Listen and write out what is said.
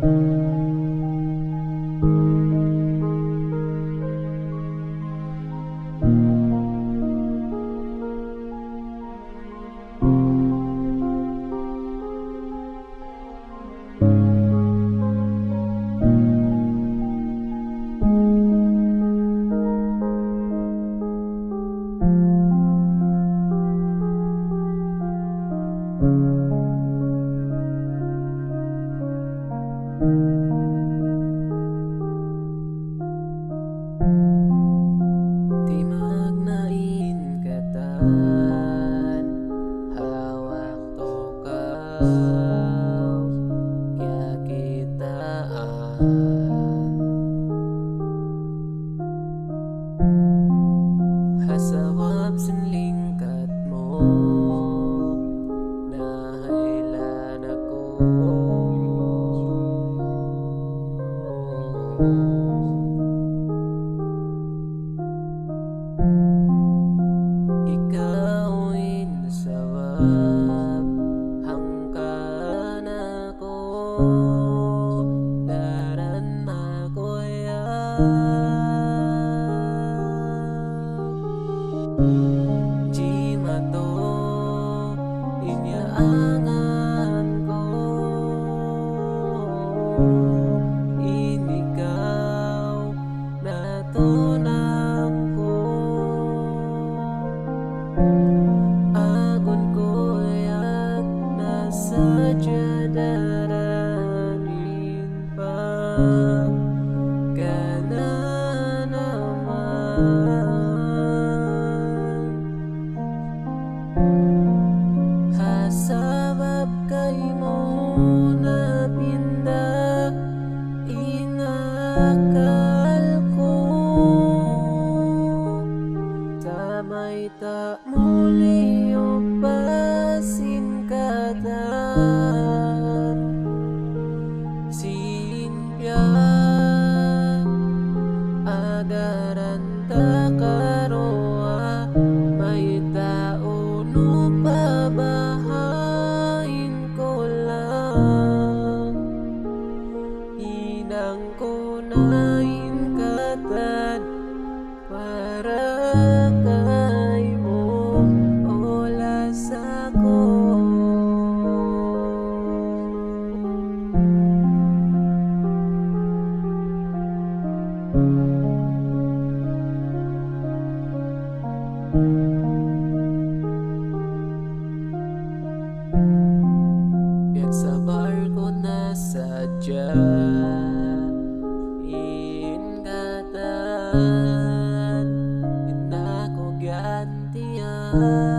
Di magnain katan hawak tokaw kaya kitaan hasawab sinlingkat mo nahailan ako. Ikaw insawab hangkan ako daran makoyak di mato inyaangan ko inigaw natunang ko agon ko yak nasadya daranin pa kana naman hasabab kay mo napinda inakal ko tamay ta muli o pasin katan sinpya agaran ta karoa may tao no pabahain ko lang inang ko nain katan para kay mo olas ako. Biag sa barko na sadya ingatan inako gantian